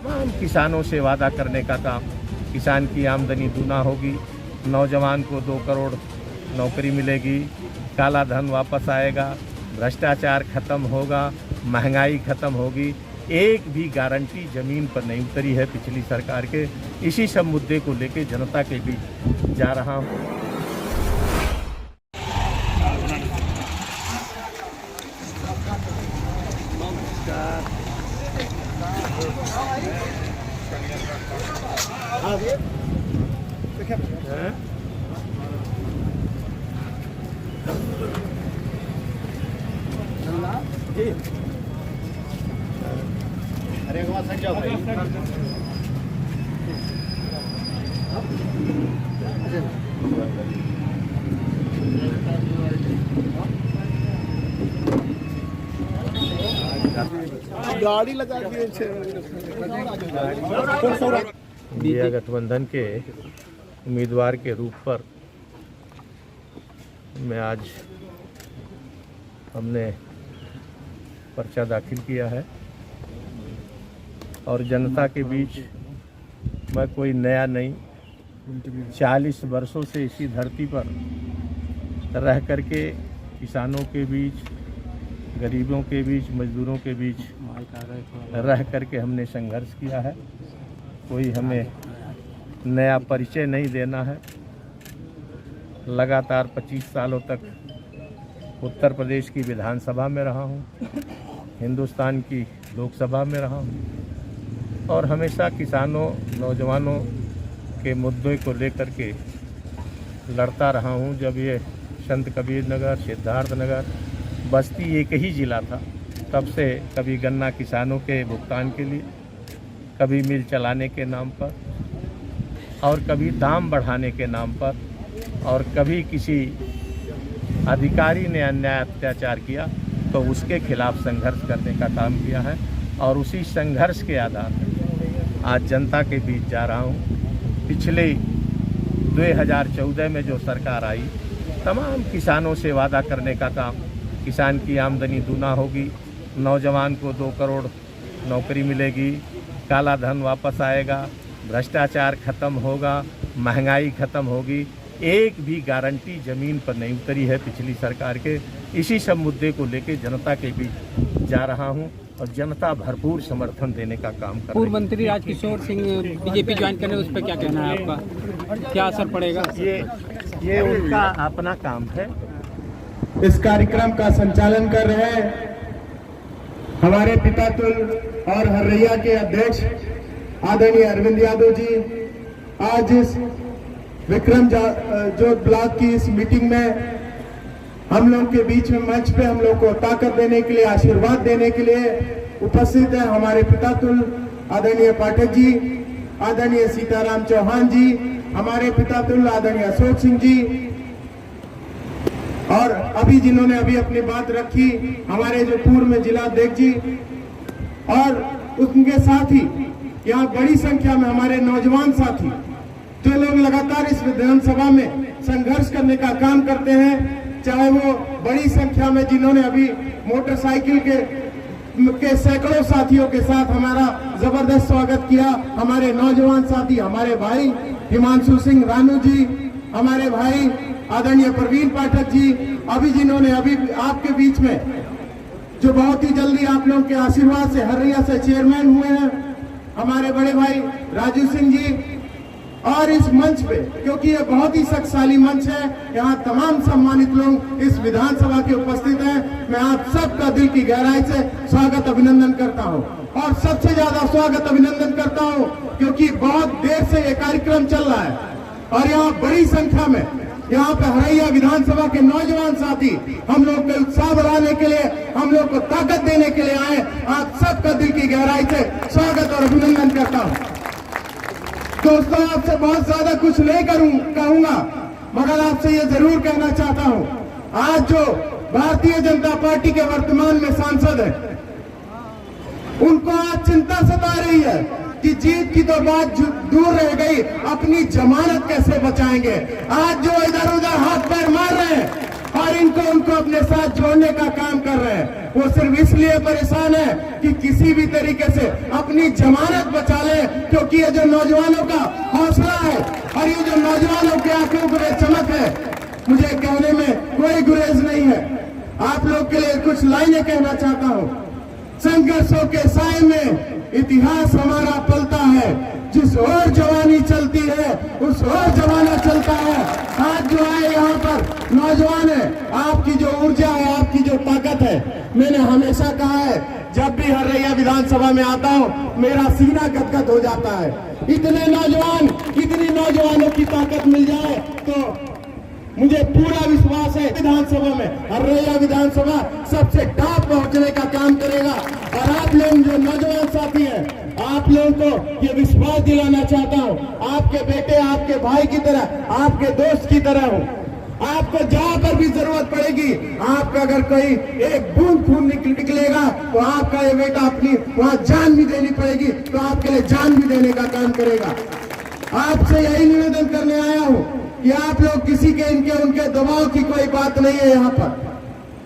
तमाम किसानों से वादा करने का काम। किसान की आमदनी दूना होगी, नौजवान को 2 करोड़ नौकरी मिलेगी, काला धन वापस आएगा, भ्रष्टाचार खत्म होगा, महंगाई खत्म होगी। एक भी गारंटी ज़मीन पर नहीं उतरी है पिछली सरकार के। इसी सब मुद्दे को लेकर जनता के बीच जा रहा हूँ। अरे एक बात सच जाओ भाई। गाड़ी लगा दिए। इंडिया गठबंधन के उम्मीदवार के रूप पर मैं आज हमने पर्चा दाखिल किया है और जनता के बीच मैं कोई नया नहीं, 40 वर्षों से इसी धरती पर रह करके किसानों के बीच, गरीबों के बीच, मजदूरों के बीच रह करके हमने संघर्ष किया है। कोई हमें नया परिचय नहीं देना है। लगातार 25 सालों तक उत्तर प्रदेश की विधानसभा में रहा हूँ, हिंदुस्तान की लोकसभा में रहा हूँ और हमेशा किसानों, नौजवानों के मुद्दे को लेकर के लड़ता रहा हूँ। जब ये संत कबीर नगर, सिद्धार्थ नगर, बस्ती एक ही ज़िला था, तब से कभी गन्ना किसानों के भुगतान के लिए, कभी मिल चलाने के नाम पर और कभी दाम बढ़ाने के नाम पर और कभी किसी अधिकारी ने अन्याय अत्याचार किया तो उसके खिलाफ संघर्ष करने का काम किया है और उसी संघर्ष के आधार पर आज जनता के बीच जा रहा हूँ। पिछले 2014 में जो सरकार आई, तमाम किसानों से वादा करने का काम। किसान की आमदनी दूना होगी, नौजवान को 2 करोड़ नौकरी मिलेगी, काला धन वापस आएगा, भ्रष्टाचार खत्म होगा, महंगाई खत्म होगी। एक भी गारंटी ज़मीन पर नहीं उतरी है पिछली सरकार के। इसी सब मुद्दे को लेकर जनता के बीच जा रहा हूं और जनता भरपूर समर्थन देने का काम कर रही है। पूर्व मंत्री राजकिशोर सिंह बीजेपी ज्वाइन करने, उस पर क्या कहना है आपका? क्या असर पड़ेगा? ये उनका अपना काम है। इस कार्यक्रम का संचालन कर रहे हैं हमारे पितातुल और हर्रैया के अध्यक्ष आदरणीय अरविंद यादव जी। आज इस विक्रम जो ब्लॉक की इस मीटिंग में हम लोग के बीच में मंच पे हम लोग को ताकत देने के लिए, आशीर्वाद देने के लिए उपस्थित है हमारे पितातुल आदरणीय पाठक जी, आदरणीय सीताराम चौहान जी, हमारे पितातुल आदरणीय अशोक सिंह जी और अभी जिन्होंने अभी अपनी बात रखी हमारे जो पूर्व में जिलाध्यक्ष जी, और उनके साथ ही यहाँ बड़ी संख्या में हमारे नौजवान साथी जो लोग लगातार इस विधानसभा में संघर्ष करने का काम करते हैं, चाहे वो बड़ी संख्या में जिन्होंने अभी मोटरसाइकिल के सैकड़ों साथियों के साथ हमारा जबरदस्त स्वागत किया, हमारे नौजवान साथी, हमारे भाई हिमांशु सिंह रानू जी, हमारे भाई आदरणीय प्रवीण पाठक जी, अभी जिन्होंने अभी आपके बीच में जो बहुत ही जल्दी आप लोगों के आशीर्वाद से हर्रैया से चेयरमैन हुए हैं, हमारे बड़े भाई राजू सिंह जी। और इस मंच पे, क्योंकि ये बहुत ही शक्तिशाली मंच है, यहाँ तमाम सम्मानित लोग इस विधानसभा के उपस्थित हैं, मैं आप सबका दिल की गहराई से स्वागत अभिनंदन करता हूँ। और सबसे ज्यादा स्वागत अभिनंदन करता हूँ क्योंकि बहुत देर से ये कार्यक्रम चल रहा है और यहाँ बड़ी संख्या में यहाँ पे हर्रैया विधानसभा के नौजवान साथी हम लोग को उत्साह बढ़ाने के लिए, हम लोग को ताकत देने के लिए आए। आप सबका दिल की गहराई से स्वागत और अभिनंदन करता हूँ। दोस्तों, आपसे बहुत ज्यादा कुछ नहीं कहूंगा, मगर आपसे ये जरूर कहना चाहता हूं, आज जो भारतीय जनता पार्टी के वर्तमान में सांसद है, उनको आज चिंता सता रही है कि जीत की तो बात दूर रह गई, अपनी जमानत कैसे बचाएंगे। आज जो इधर उधर हाथ पैर मार रहे हैं और उनको अपने साथ जोड़ने का काम कर रहे हैं। वो सिर्फ इसलिए परेशान है कि किसी भी तरीके से अपनी जमानत बचा ले, क्योंकि ये जो नौजवानों का हौसला है और ये जो नौजवानों की आंखों में चमक है, मुझे कहने में कोई गुरेज नहीं है। आप लोग के लिए कुछ लाइनें कहना चाहता हूं। संघर्षों के साए में इतिहास हमारा पलता है, जिस ओर जवानी चलती है उस ओर जमाना चलता है। आज जो आए यहाँ पर नौजवान है, आपकी जो ऊर्जा है, आपकी जो ताकत है, मैंने हमेशा कहा है, जब भी हरैया विधानसभा में आता हूँ मेरा सीना गदगद हो जाता है। इतने नौजवान, इतनी नौजवानों की ताकत मिल जाए तो मुझे पूरा विश्वास है विधानसभा में हरैया विधानसभा सबसे टॉप पहुंचने का काम करेगा। और आप लोग जो नौजवान साथी हैं, आप लोगों को ये विश्वास दिलाना चाहता हूं, आपके बेटे आपके भाई की तरह, आपके दोस्त की तरह हूं। आपको जहां पर भी जरूरत पड़ेगी, आपका अगर कोई एक बूंद खून निकलेगा तो आपका ये बेटा अपनी वहां जान भी देनी पड़ेगी तो आपके लिए जान भी देने का काम करेगा। आपसे यही निवेदन करने आया हूं कि आप लोग किसी के इनके उनके दबाव की कोई बात नहीं है।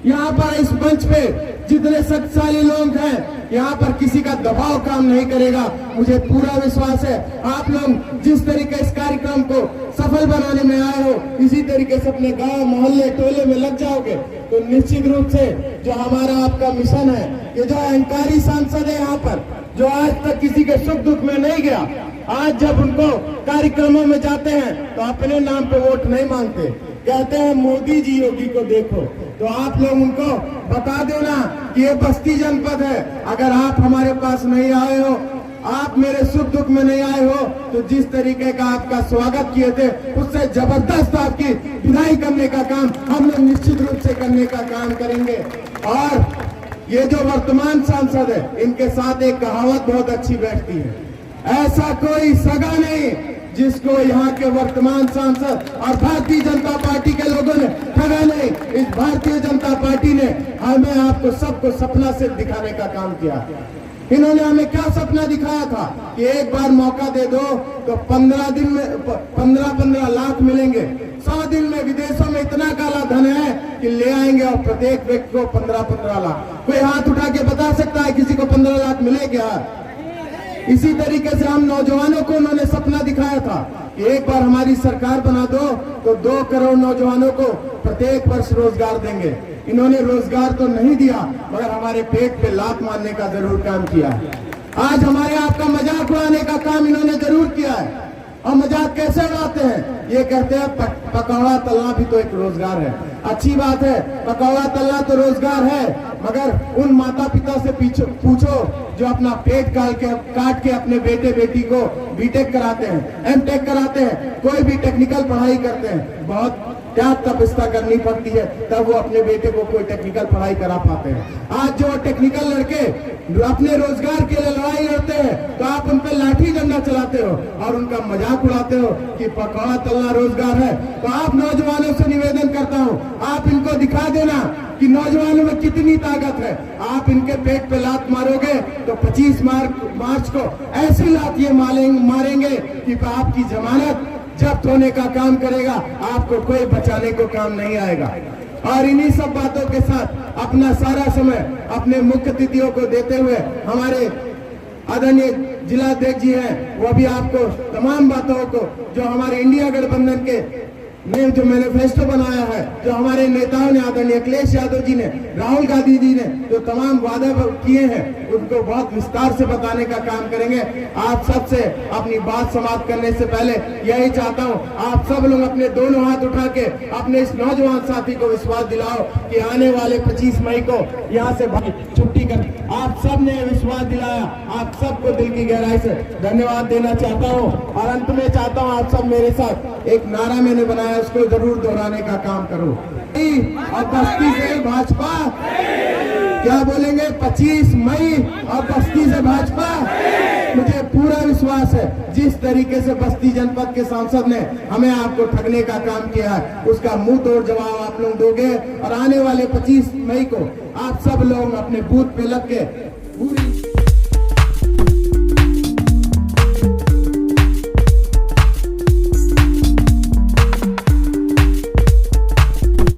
यहाँ पर इस मंच पे जितने शक्तिशाली लोग हैं, यहाँ पर किसी का दबाव काम नहीं करेगा। मुझे पूरा विश्वास है आप लोग जिस तरीके इस कार्यक्रम को सफल बनाने में आए हो, इसी तरीके से अपने गांव मोहल्ले टोले में लग जाओगे तो निश्चित रूप से जो हमारा आपका मिशन है, ये जो अहंकारी सांसद है यहाँ पर, जो आज तक किसी के सुख दुख में नहीं गया, आज जब उनको कार्यक्रमों में जाते हैं तो अपने नाम पे वोट नहीं मांगते, कहते हैं मोदी जी योगी को देखो। तो आप लोग उनको बता देना कि ये बस्ती जनपद है। अगर आप हमारे पास नहीं आए हो, आप मेरे सुख दुख में नहीं आए हो, तो जिस तरीके का आपका स्वागत किए थे उससे जबरदस्त आपकी विदाई करने का काम हम लोग निश्चित रूप से करने का काम करेंगे। और ये जो वर्तमान सांसद है, इनके साथ एक कहावत बहुत अच्छी बैठती है, ऐसा कोई सगा नहीं जिसको यहाँ के वर्तमान सांसद और भारतीय जनता पार्टी के लोगों ने ठगा नहीं। इस भारतीय जनता पार्टी ने हमें आपको सबको सपना से दिखाने का काम किया। इन्होंने हमें क्या सपना दिखाया था कि एक बार मौका दे दो तो 15 दिन में 15 लाख मिलेंगे। 100 दिन में विदेशों में इतना काला धन है कि ले आएंगे और प्रत्येक व्यक्ति को 15 लाख। कोई हाथ उठा के बता सकता है किसी को 15 लाख मिले क्या? इसी तरीके से हम नौजवानों को उन्होंने सपना दिखाया था कि एक बार हमारी सरकार बना दो तो 2 करोड़ नौजवानों को प्रत्येक वर्ष रोजगार देंगे। इन्होंने रोजगार तो नहीं दिया, मगर हमारे पेट पे लात मारने का जरूर काम किया है। आज हमारे आपका मजाक उड़ाने का काम इन्होंने जरूर किया है। और मजाक कैसे उड़ाते हैं? ये कहते हैं पकौड़ा तलना भी तो एक रोजगार है। अच्छी बात है, पकौड़ा तलना तो रोजगार है, मगर उन माता पिता से पूछो जो अपना पेट काट के अपने बेटे बेटी को बीटेक कराते हैं, एमटेक कराते हैं, कोई भी टेक्निकल पढ़ाई करते हैं, बहुत त्याग तपस्या करनी पड़ती है, तब वो अपने बेटे को कोई टेक्निकल पढ़ाई करा पाते हैं। आज जो टेक्निकल लड़के अपने रोजगार के लिए लड़ाई लड़ते हैं तो आप उन पर लाठी डंडा चलाते हो और उनका मजाक उड़ाते हो कि पकौड़ा तलना रोजगार है। तो आप नौजवानों से निवेदन करता हूं, आप इनको दिखा देना कि नौजवानों में कितनी ताकत है। आप इनके पेट पे लात मारोगे तो 25 मार्च को ऐसी लात ये मारेंगे कि आपकी जमानत जब्त होने का काम करेगा, आपको कोई बचाने को काम नहीं आएगा। और इन्हीं सब बातों के साथ अपना सारा समय अपने मुख्य अतिथियों को देते हुए हमारे आदरणीय जिलाध्यक्ष जी हैं, वो भी आपको तमाम बातों को जो हमारे इंडिया गठबंधन के ने जो मैनिफेस्टो बनाया है, जो हमारे नेताओं ने, आदरणीय अखिलेश यादव जी ने, राहुल गांधी जी ने जो तमाम वादे किए हैं, उनको बहुत विस्तार से बताने का काम करेंगे। आप सबसे अपनी बात समाप्त करने से पहले यही चाहता हूं, आप सब लोग अपने दोनों हाथ उठा के अपने इस नौजवान साथी को विश्वास दिलाओ कि आने वाले 25 मई को यहाँ से छुट्टी कर। आप सब ने विश्वास दिलाया, आप सबको दिल की गहराई से धन्यवाद देना चाहता हूँ। और अंत में चाहता हूँ आप सब मेरे साथ एक नारा मैंने बनाया, उसको जरूर दोहराने का काम करो। और बस्ती से भाजपा, क्या बोलेंगे? 25 मई और बस्ती से भाजपा। मुझे पूरा विश्वास है जिस तरीके से बस्ती जनपद के सांसद ने हमें आपको ठगने का काम किया है, उसका मुंह तोड़ जवाब आप लोग दोगे। और आने वाले 25 मई को आप सब लोग अपने बूथ पे लग के